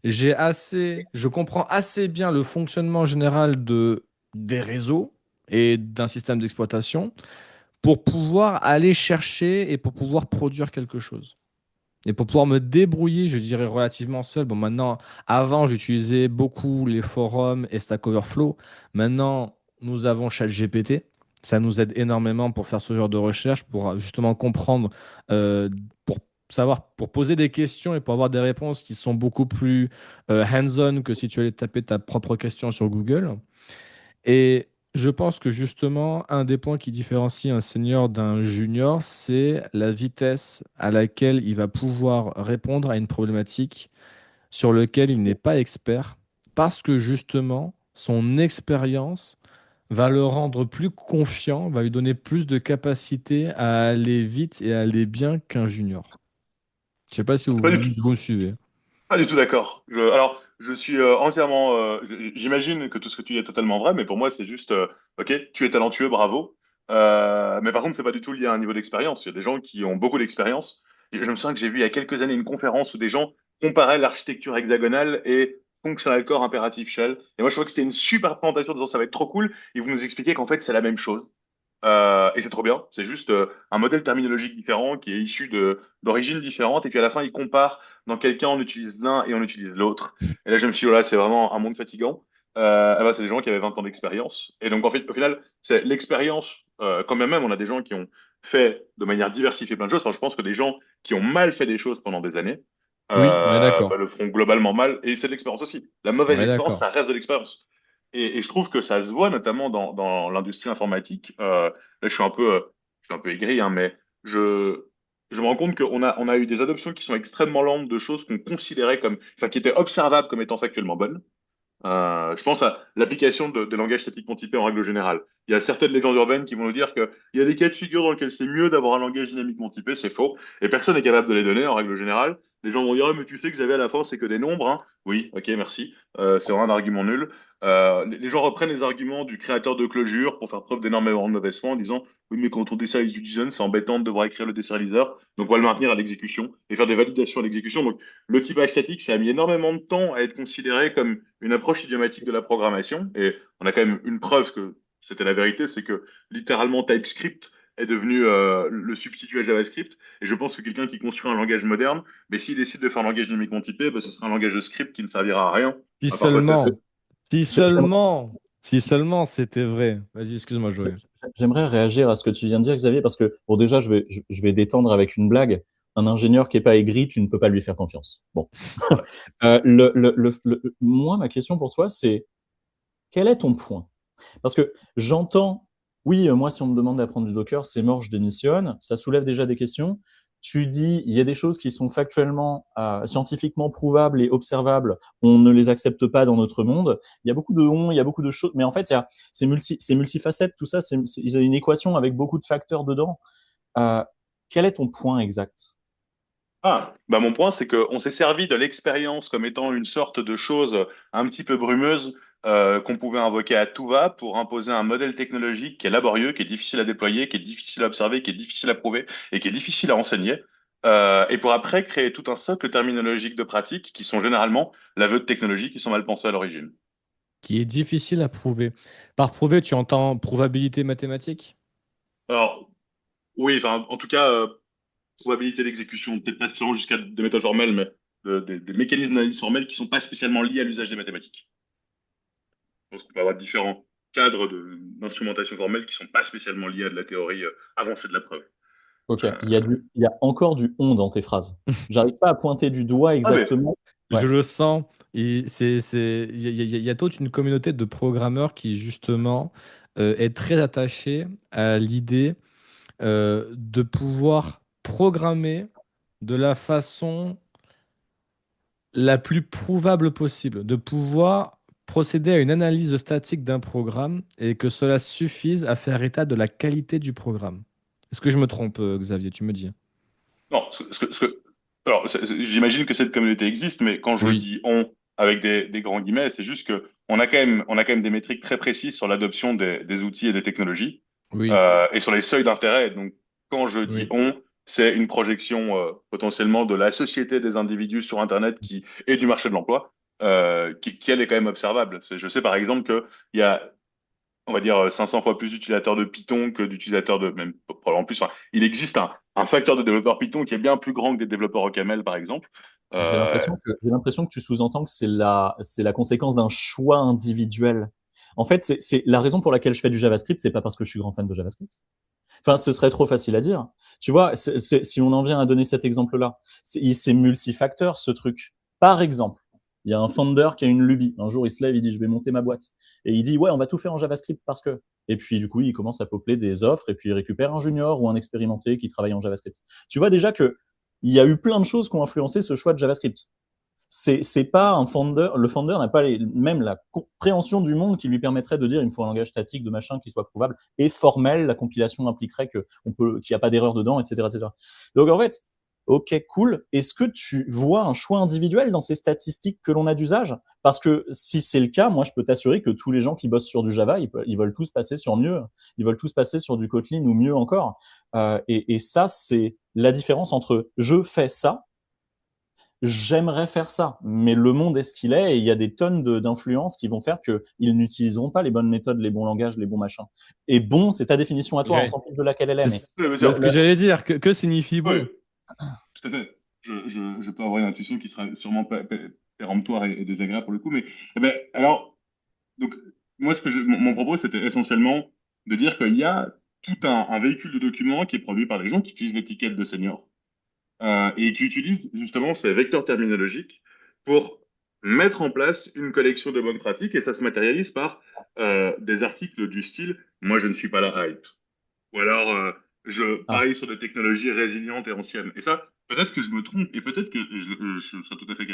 Je comprends assez bien le fonctionnement général des réseaux et d'un système d'exploitation pour pouvoir aller chercher et pour pouvoir produire quelque chose. Et pour pouvoir me débrouiller, je dirais relativement seul. Bon, maintenant, avant, j'utilisais beaucoup les forums et Stack Overflow. Maintenant, nous avons ChatGPT. Ça nous aide énormément pour faire ce genre de recherche, pour justement comprendre, pour savoir, pour poser des questions et pour avoir des réponses qui sont beaucoup plus hands-on que si tu allais taper ta propre question sur Google. Et je pense que justement, un des points qui différencie un senior d'un junior, c'est la vitesse à laquelle il va pouvoir répondre à une problématique sur laquelle il n'est pas expert, parce que justement, son expérience va le rendre plus confiant, va lui donner plus de capacité à aller vite et à aller bien qu'un junior. Je ne sais pas si C'est pas du tout. vous me suivez. Pas du tout d'accord. Alors, je suis entièrement. J'imagine que tout ce que tu dis est totalement vrai, mais pour moi, c'est juste, ok, tu es talentueux, bravo. Mais par contre, c'est pas du tout lié à un niveau d'expérience. Il y a des gens qui ont beaucoup d'expérience. Et je me souviens que j'ai vu il y a quelques années une conférence où des gens comparaient l'architecture hexagonale et functional core impératif shell. Et moi, je trouvais que c'était une super présentation disant ça va être trop cool. Et vous nous expliquez qu'en fait, c'est la même chose. Et c'est trop bien. C'est juste un modèle terminologique différent qui est issu d'origines différentes. Et puis à la fin, ils comparent dans quel cas on utilise l'un et on utilise l'autre. Et là, je me suis dit, oh là, c'est vraiment un monde fatigant. Eh ben, c'est des gens qui avaient 20 ans d'expérience. Et donc, en fait, au final, c'est l'expérience. Quand même, on a des gens qui ont fait de manière diversifiée plein de choses. Enfin, je pense que des gens qui ont mal fait des choses pendant des années Oui, on est d'accord. bah, le feront globalement mal. Et c'est de l'expérience aussi. La On mauvaise est expérience, d'accord. ça reste de l'expérience. Et je trouve que ça se voit notamment dans l'industrie informatique. Là, je suis un peu aigri, hein, mais je, je me rends compte on a eu des adoptions qui sont extrêmement lentes de choses qu'on considérait comme, enfin, qui étaient observables comme étant factuellement bonnes. Je pense à l'application de langage statiquement typé en règle générale. Il y a certaines légendes urbaines qui vont nous dire qu'il y a des cas de figure dans lesquels c'est mieux d'avoir un langage dynamiquement typé, c'est faux, et personne n'est capable de les donner en règle générale. Les gens vont dire, ah, mais tu sais que Xavier à la fin c'est que des nombres, hein. Oui, ok, merci. C'est vraiment un argument nul. Les gens reprennent les arguments du créateur de Clojure pour faire preuve d'énormément de mauvaise foi en disant, oui, mais quand on déserialise du JSON, c'est embêtant de devoir écrire le déserialiseur, donc on va le maintenir à l'exécution et faire des validations à l'exécution. Donc le typage statique, ça a mis énormément de temps à être considéré comme une approche idiomatique de la programmation. Et on a quand même une preuve que c'était la vérité, c'est que littéralement TypeScript est devenu le substitut à JavaScript. Et je pense que quelqu'un qui construit un langage moderne, mais s'il décide de faire un langage dynamiquement typé, ben, ce sera un langage de script qui ne servira à rien, Si à part peut-être. seulement, si J'aimerais seulement, si seulement c'était vrai. Vas-y, excuse-moi, Joël. j'aimerais réagir à ce que tu viens de dire, Xavier, parce que, bon, déjà, je vais détendre avec une blague. Un ingénieur qui est pas aigri, tu ne peux pas lui faire confiance. Bon. Voilà. Moi, ma question pour toi, c'est quel est ton point? Parce que j'entends, oui, moi, si on me demande d'apprendre du Docker, c'est mort, je démissionne. Ça soulève déjà des questions. Tu dis, il y a des choses qui sont factuellement, scientifiquement prouvables et observables. On ne les accepte pas dans notre monde. Il y a beaucoup de on, il y a beaucoup de choses. Mais en fait, c'est multifacette, tout ça. Il y a une équation avec beaucoup de facteurs dedans. Euh, Quel est ton point exact? Ah, bah mon point, c'est qu'on s'est servi de l'expérience comme étant une sorte de chose un petit peu brumeuse qu'on pouvait invoquer à tout va pour imposer un modèle technologique qui est laborieux, qui est difficile à déployer, qui est difficile à observer, qui est difficile à prouver et qui est difficile à enseigner. Et pour après créer tout un socle terminologique de pratique qui sont généralement l'aveu de technologies qui sont mal pensées à l'origine. Qui est difficile à prouver. Par prouver, tu entends probabilité mathématique? Alors, oui, enfin, en tout cas, probabilité d'exécution, peut-être pas spécialement jusqu'à des méthodes formelles, mais des mécanismes d'analyse formelle qui sont pas spécialement liés à l'usage des mathématiques. Je pense qu'on peut avoir différents cadres d'instrumentation formelle qui sont pas spécialement liés à de la théorie avancée de la preuve. Ok, Euh, il y a encore du on dans tes phrases. J'arrive pas à pointer du doigt Ah mais, exactement. Ouais. Je le sens. Il y a toute une communauté de programmeurs qui, justement, est très attachée à l'idée de pouvoir programmer de la façon la plus prouvable possible, de pouvoir procéder à une analyse statique d'un programme et que cela suffise à faire état de la qualité du programme. Est-ce que je me trompe, Xavier? Tu me dis. Non, alors, j'imagine que cette communauté existe, mais quand je Oui, dis on avec des grands guillemets, c'est juste que on a quand même des métriques très précises sur l'adoption des outils et des technologies, oui, et sur les seuils d'intérêt. Donc, quand je dis oui. on, c'est une projection potentiellement de la société des individus sur Internet et du marché de l'emploi, qui elle est quand même observable. Je sais par exemple que il y a, on va dire, 500 fois plus d'utilisateurs de Python que d'utilisateurs même probablement plus. Enfin, il existe un facteur de développeurs Python qui est bien plus grand que des développeurs OCaml, par exemple. Euh, J'ai l'impression que tu sous-entends que c'est la conséquence d'un choix individuel. En fait, c'est la raison pour laquelle je fais du JavaScript, c'est pas parce que je suis grand fan de JavaScript. Enfin, ce serait trop facile à dire. Tu vois, si on en vient à donner cet exemple-là, c'est multifacteur ce truc. Par exemple, il y a un founder qui a une lubie. Un jour, il se lève, il dit, je vais monter ma boîte. Et il dit, ouais, on va tout faire en JavaScript parce que. Et puis, du coup, il commence à peupler des offres et puis il récupère un junior ou un expérimenté qui travaille en JavaScript. Tu vois déjà que il y a eu plein de choses qui ont influencé ce choix de JavaScript. C'est pas un founder, le founder n'a pas même la compréhension du monde qui lui permettrait de dire il me faut un langage statique de machin qui soit prouvable et formel. La compilation impliquerait qu'il n'y a pas d'erreur dedans, etc., etc. Donc en fait, ok, cool. Est-ce que tu vois un choix individuel dans ces statistiques que l'on a d'usage? Parce que si c'est le cas, moi je peux t'assurer que tous les gens qui bossent sur du Java, ils veulent tous passer sur mieux. Ils veulent tous passer sur du Kotlin ou mieux encore. Et ça, c'est la différence entre je fais ça, j'aimerais faire ça, mais le monde est ce qu'il est et il y a des tonnes d'influences qui vont faire qu'ils n'utiliseront pas les bonnes méthodes, les bons langages, les bons machins. Et bon, c'est ta définition à toi, on Ouais. s'en fiche de laquelle elle est, C'est mais oui, bien c'est sûr. ce que j'allais dire. Que signifie Oui, bon? tout à fait. Je peux avoir une intuition qui sera sûrement péremptoire et désagréable pour le coup, mais alors, donc, moi, mon propos, c'était essentiellement de dire qu'il y a tout un véhicule de documents qui est produit par les gens qui utilisent l'étiquette de senior. Et qui utilise justement ces vecteurs terminologiques pour mettre en place une collection de bonnes pratiques et ça se matérialise par des articles du style «Moi, je ne suis pas la hype» ou alors «Je ah, parie sur des technologies résilientes et anciennes». Et ça, peut-être que je me trompe et peut-être que je serais tout à fait,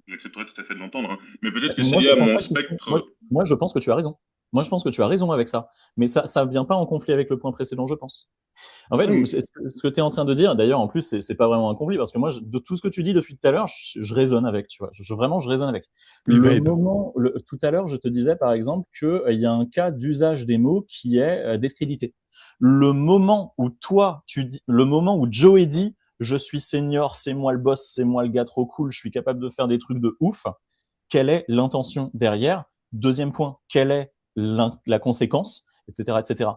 j'accepterais tout à fait de l'entendre, hein, mais peut-être que c'est moi lié je à pense mon pas que moi, spectre. moi je pense que tu as raison. Moi je pense que tu as raison avec ça, mais ça vient pas en conflit avec le point précédent, je pense. En fait, Oui, ce que tu es en train de dire, d'ailleurs, en plus, c'est pas vraiment un conflit, parce que moi, de tout ce que tu dis depuis tout à l'heure, je résonne avec, tu vois. Vraiment, je résonne avec. Oui, vibe. Tout à l'heure, je te disais, par exemple, qu'il y a un cas d'usage des mots qui est discrédité. Le moment où Joey dit, je suis senior, c'est moi le boss, c'est moi le gars trop cool, je suis capable de faire des trucs de ouf, quelle est l'intention derrière? Deuxième point, quelle est la conséquence, etc., etc.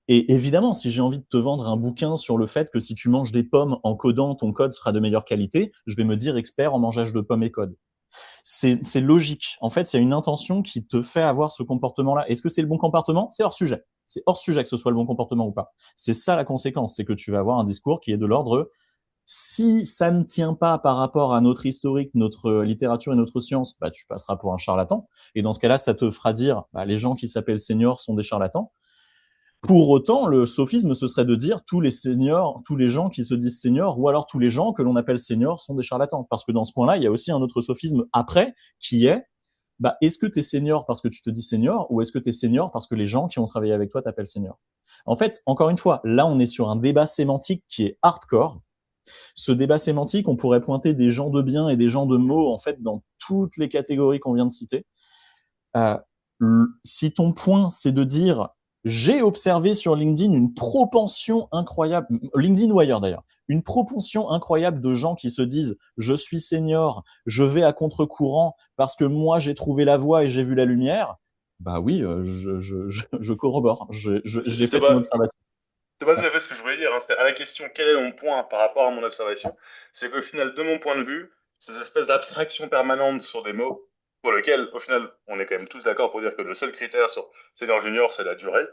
Et évidemment, si j'ai envie de te vendre un bouquin sur le fait que si tu manges des pommes en codant, ton code sera de meilleure qualité, je vais me dire expert en mangeage de pommes et code. C'est logique. En fait, il y a une intention qui te fait avoir ce comportement-là. Est-ce que c'est le bon comportement? C'est hors sujet. C'est hors sujet que ce soit le bon comportement ou pas. C'est ça la conséquence, c'est que tu vas avoir un discours qui est de l'ordre si ça ne tient pas par rapport à notre historique, notre littérature et notre science, bah, tu passeras pour un charlatan. Et dans ce cas-là, ça te fera dire, bah, les gens qui s'appellent seniors sont des charlatans. Pour autant, le sophisme, ce serait de dire tous les seniors, tous les gens qui se disent seniors, ou alors tous les gens que l'on appelle seniors sont des charlatans. Parce que dans ce point-là, il y a aussi un autre sophisme après, qui est, bah, est-ce que tu es senior parce que tu te dis senior, ou est-ce que tu es senior parce que les gens qui ont travaillé avec toi t'appellent senior? En fait, encore une fois, là, on est sur un débat sémantique qui est hardcore. Ce débat sémantique, on pourrait pointer des gens de bien et des gens de mots, en fait, dans toutes les catégories qu'on vient de citer. Euh, si ton point, c'est de dire j'ai observé sur LinkedIn une propension incroyable, LinkedIn ou ailleurs d'ailleurs, une propension incroyable de gens qui se disent je suis senior, je vais à contre-courant parce que moi j'ai trouvé la voie et j'ai vu la lumière, bah oui, je corrobore, j'ai C'était fait ton pas, observation. C'est pas tout à fait ce que je voulais dire, hein. C'était à la question quel est mon point par rapport à mon observation. C'est qu'au final, de mon point de vue, ces espèces d'abstractions permanentes sur des mots, pour lesquels, au final, on est quand même tous d'accord pour dire que le seul critère sur senior junior, c'est la durée,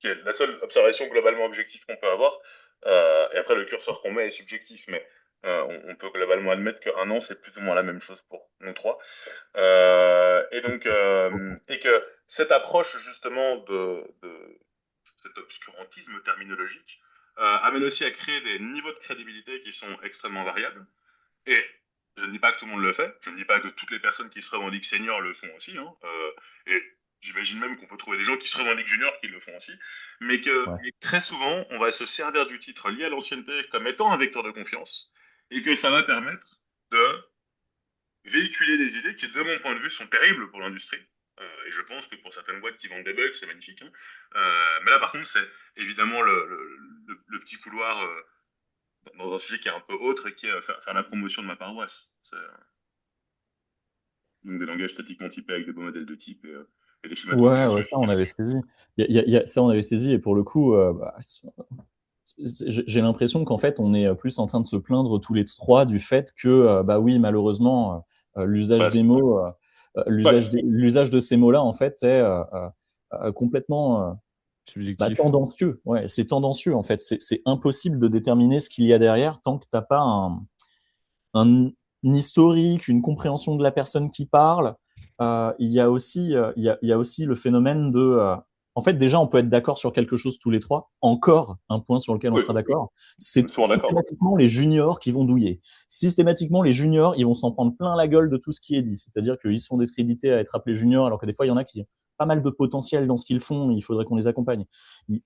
qui est la seule observation globalement objective qu'on peut avoir. Et après, le curseur qu'on met est subjectif, mais on peut globalement admettre qu'un an, c'est plus ou moins la même chose pour nous trois. Et que cette approche justement de cet obscurantisme terminologique amène aussi à créer des niveaux de crédibilité qui sont extrêmement variables. Et je ne dis pas que tout le monde le fait, je ne dis pas que toutes les personnes qui se revendiquent seniors le font aussi, hein. Et j'imagine même qu'on peut trouver des gens qui seraient dans la Ligue junior qui le font aussi, Ouais. mais très souvent, on va se servir du titre lié à l'ancienneté comme étant un vecteur de confiance, et que ça va permettre de véhiculer des idées qui, de mon point de vue, sont terribles pour l'industrie. Et je pense que pour certaines boîtes qui vendent des bugs, c'est magnifique, hein. Mais là, par contre, c'est évidemment le petit couloir dans un sujet qui est un peu autre et qui est faire la promotion de ma paroisse. Donc des langages statiquement typés avec des beaux modèles de type et des schémas de Ouais, compilation ouais, ça on avait efficaces. saisi. Ça on avait saisi et pour le coup, j'ai l'impression qu'en fait on est plus en train de se plaindre tous les trois du fait que bah oui malheureusement l'usage Bah, des mots, ouais, l'usage de ces mots-là en fait est complètement Subjectif. tendancieux. Ouais, c'est tendancieux en fait. C'est impossible de déterminer ce qu'il y a derrière tant que t'as pas un historique, une compréhension de la personne qui parle. Il y a aussi, il y a aussi le phénomène de, en fait, déjà, on peut être d'accord sur quelque chose tous les trois. Encore un point sur lequel on oui, sera d'accord, c'est souvent d'accord. systématiquement les juniors qui vont douiller. Systématiquement, les juniors, ils vont s'en prendre plein la gueule de tout ce qui est dit. C'est-à-dire qu'ils sont discrédités à être appelés juniors, alors que des fois, il y en a qui ont pas mal de potentiel dans ce qu'ils font. Il faudrait qu'on les accompagne.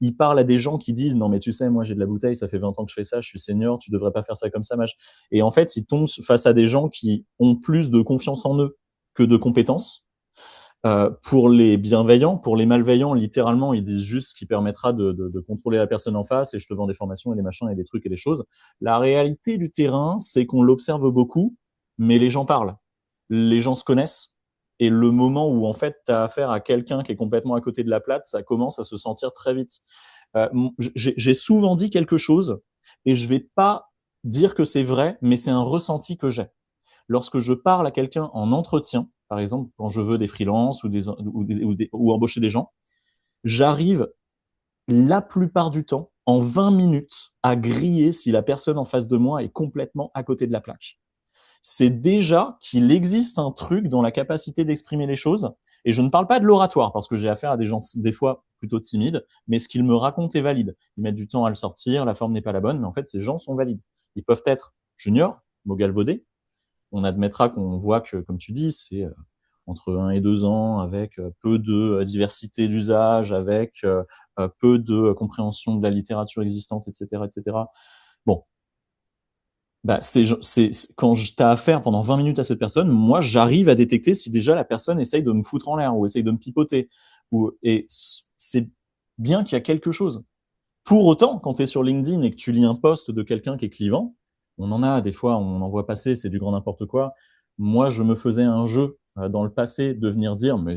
Ils parlent à des gens qui disent, non, mais tu sais, moi, j'ai de la bouteille, ça fait 20 ans que je fais ça, je suis senior, tu devrais pas faire ça comme ça, mach. Et en fait, ils tombent face à des gens qui ont plus de confiance en eux que de compétences. Pour les bienveillants, pour les malveillants, littéralement, ils disent juste ce qui permettra de contrôler la personne en face et je te vends des formations et des machins et des trucs et des choses. La réalité du terrain, c'est qu'on l'observe beaucoup, mais les gens parlent. Les gens se connaissent. Et le moment où, en fait, tu as affaire à quelqu'un qui est complètement à côté de la plaque, ça commence à se sentir très vite. J'ai souvent dit quelque chose et je vais pas dire que c'est vrai, mais c'est un ressenti que j'ai lorsque je parle à quelqu'un en entretien, par exemple, quand je veux des freelances ou embaucher des gens, j'arrive la plupart du temps, en 20 minutes, à griller si la personne en face de moi est complètement à côté de la plaque. C'est déjà qu'il existe un truc dans la capacité d'exprimer les choses. Et je ne parle pas de l'oratoire, parce que j'ai affaire à des gens, des fois, plutôt timides, mais ce qu'ils me racontent est valide. Ils mettent du temps à le sortir, la forme n'est pas la bonne, mais en fait, ces gens sont valides. Ils peuvent être juniors, mot galvaudé, on admettra qu'on voit que, comme tu dis, c'est entre 1 et 2 ans, avec peu de diversité d'usage, avec peu de compréhension de la littérature existante, etc., etc. Bon, bah, quand tu as affaire pendant 20 minutes à cette personne, moi, j'arrive à détecter si déjà la personne essaye de me foutre en l'air ou essaye de me pipoter. Et c'est bien qu'il y a quelque chose. Pour autant, quand tu es sur LinkedIn et que tu lis un post de quelqu'un qui est clivant, on en a des fois, on en voit passer, c'est du grand n'importe quoi. Moi, je me faisais un jeu dans le passé de venir dire, mais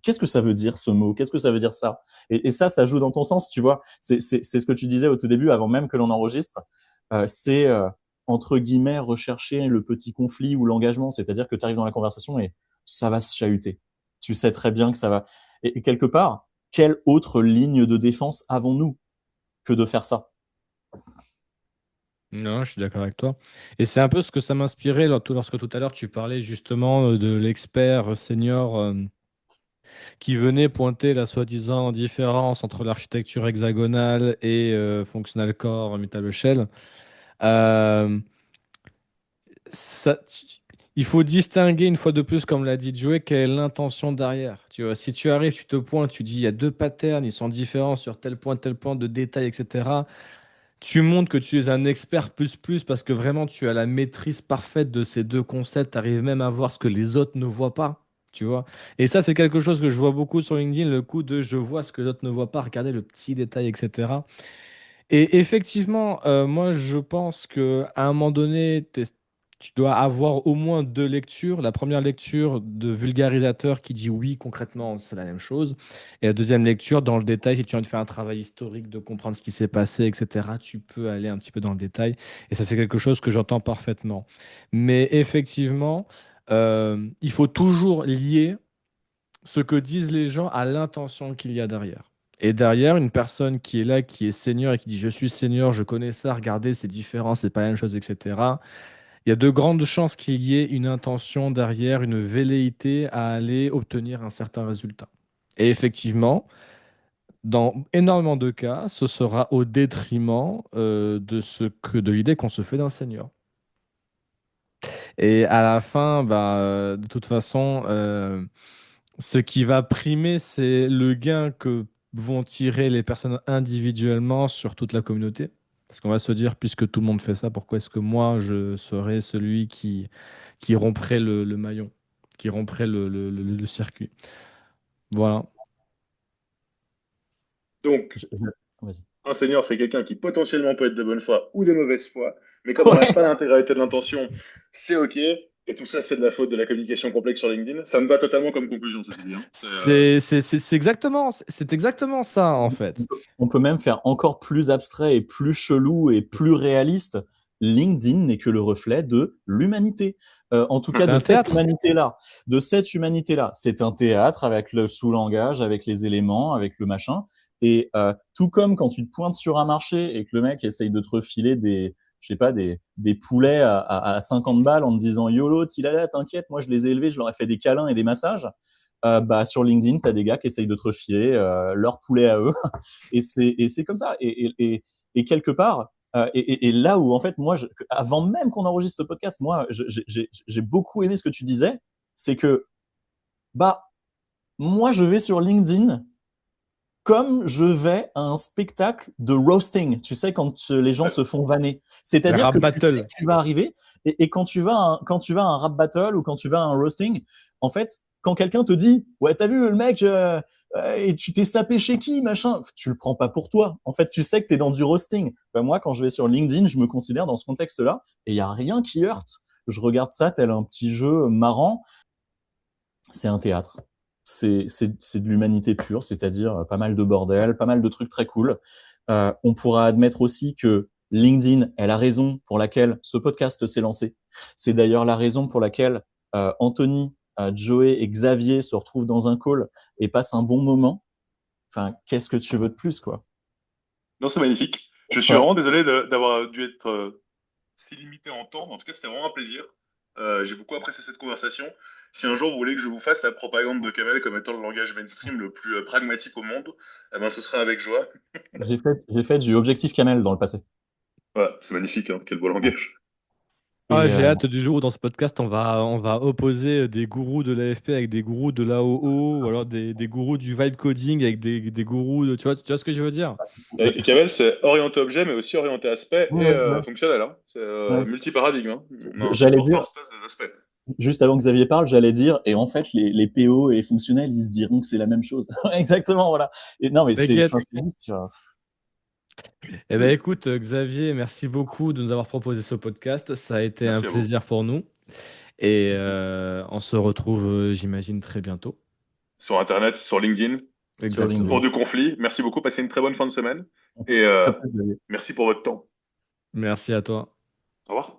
qu'est-ce que ça veut dire ce mot? Qu'est-ce que ça veut dire ça? Et ça joue dans ton sens, tu vois. C'est ce que tu disais au tout début, avant même que l'on enregistre. C'est entre guillemets rechercher le petit conflit ou l'engagement, c'est-à-dire que tu arrives dans la conversation et ça va se chahuter. Tu sais très bien que ça va. Et quelque part, quelle autre ligne de défense avons-nous que de faire ça? Non, je suis d'accord avec toi. Et c'est un peu ce que ça m'inspirait lorsque tout à l'heure tu parlais justement de l'expert senior qui venait pointer la soi-disant différence entre l'architecture hexagonale et functional core metal shell. Euh, ça, il faut distinguer une fois de plus, comme l'a dit Joey, quelle est l'intention derrière. Tu vois, si tu arrives, tu te pointes, tu dis il y a deux patterns, ils sont différents sur tel point de détail, etc. Tu montres que tu es un expert plus plus parce que vraiment tu as la maîtrise parfaite de ces deux concepts. Tu arrives même à voir ce que les autres ne voient pas. Tu vois? Et ça, c'est quelque chose que je vois beaucoup sur LinkedIn, le coup de je vois ce que les autres ne voient pas, regardez le petit détail, etc. Et effectivement, moi, je pense qu'à un moment donné, tu dois avoir au moins deux lectures. La première lecture de vulgarisateur qui dit oui, concrètement, c'est la même chose. Et la deuxième lecture, dans le détail, si tu as envie de faire un travail historique, de comprendre ce qui s'est passé, etc., tu peux aller un petit peu dans le détail. Et ça, c'est quelque chose que j'entends parfaitement. Mais effectivement, il faut toujours lier ce que disent les gens à l'intention qu'il y a derrière. Et derrière, une personne qui est là, qui est senior et qui dit je suis senior, je connais ça, regardez, c'est différent, c'est pas la même chose, etc. Il y a de grandes chances qu'il y ait une intention derrière, une velléité à aller obtenir un certain résultat. Et effectivement, dans énormément de cas, ce sera au détriment de l'idée qu'on se fait d'un senior. Et à la fin, bah, de toute façon, Ce qui va primer, c'est le gain que vont tirer les personnes individuellement sur toute la communauté. Parce qu'on va se dire, puisque tout le monde fait ça, pourquoi est-ce que moi, je serais celui qui romprait le maillon, qui romprait le circuit. Voilà. Donc, Vas-y. un senior, c'est quelqu'un qui potentiellement peut être de bonne foi ou de mauvaise foi, mais comme on n'a pas l'intégralité de l'intention, c'est OK. Et tout ça, c'est de la faute de la communication complexe sur LinkedIn. Ça me va totalement comme conclusion, ceci dit, hein. C'est exactement ça, en fait. On peut même faire encore plus abstrait et plus chelou et plus réaliste. LinkedIn n'est que le reflet de l'humanité. En tout cas, C'est de un cette théâtre. humanité-là. De cette humanité-là. C'est un théâtre avec le sous-langage, avec les éléments, avec le machin. Et tout comme quand tu te pointes sur un marché et que le mec essaye de te refiler je sais pas, des poulets à 50 balles en te disant YOLO, Tilala, t'inquiète, moi je les ai élevés, je leur ai fait des câlins et des massages. Bah, sur LinkedIn, tu as des gars qui essayent de te refiler leur poulet à eux. Et c'est comme ça. Et quelque part, et là où, en fait, moi, avant même qu'on enregistre ce podcast, moi, j'ai beaucoup aimé ce que tu disais, c'est que, bah, moi, je vais sur LinkedIn comme je vais à un spectacle de roasting, tu sais, quand les gens se font vanner. Le C'est-à-dire rap que tu sais battle. que tu vas arriver, et quand tu vas à un rap battle ou quand tu vas à un roasting, en fait, quand quelqu'un te dit, ouais, t'as vu le mec, et tu t'es sapé chez qui, machin, tu le prends pas pour toi. En fait, tu sais que t'es dans du roasting. Ben, moi, quand je vais sur LinkedIn, je me considère dans ce contexte-là, et il y a rien qui heurte. Je regarde ça tel un petit jeu marrant. C'est un théâtre. C'est de l'humanité pure, c'est-à-dire pas mal de bordel, pas mal de trucs très cool. On pourra admettre aussi que LinkedIn est la raison pour laquelle ce podcast s'est lancé. C'est d'ailleurs la raison pour laquelle Anthony, Joey et Xavier se retrouvent dans un call et passent un bon moment. Enfin, qu'est-ce que tu veux de plus, quoi? Non, c'est magnifique. Je suis Ouais. vraiment désolé d'avoir dû être si limité en temps, mais en tout cas, c'était vraiment un plaisir. J'ai beaucoup apprécié cette conversation. Si un jour vous voulez que je vous fasse la propagande de Kamel comme étant le langage mainstream le plus pragmatique au monde, eh ben, ce sera avec joie. J'ai fait du Objectif Camel dans le passé. Voilà, c'est magnifique, hein, quel beau langage. Ah, Et j'ai hâte du jour où dans ce podcast, on va opposer des gourous de l'AFP avec des gourous de l'AOO ou alors des gourous du vibe coding avec des gourous de... Tu vois ce que je veux dire? Et Kamel, c'est orienté objet, mais aussi orienté aspect et ouais, ouais, fonctionnel, hein. C'est ouais. multi-paradigme, hein. On a un J'allais support dire, first-class des aspects. juste avant que Xavier parle, j'allais dire, et en fait, les PO et les fonctionnels, ils se diront que c'est la même chose. Exactement, voilà. Et non, mais T'inquiète. c'est juste, tu vois. Eh ben écoute, Xavier, merci beaucoup de nous avoir proposé ce podcast. Ça a été un Merci à vous. plaisir pour nous. Et on se retrouve, j'imagine, très bientôt. Sur Internet, sur LinkedIn, Sur pour Exactement. LinkedIn. du conflit. Merci beaucoup, passez une très bonne fin de semaine et À plus, Xavier. merci pour votre temps. Merci à toi. Au revoir.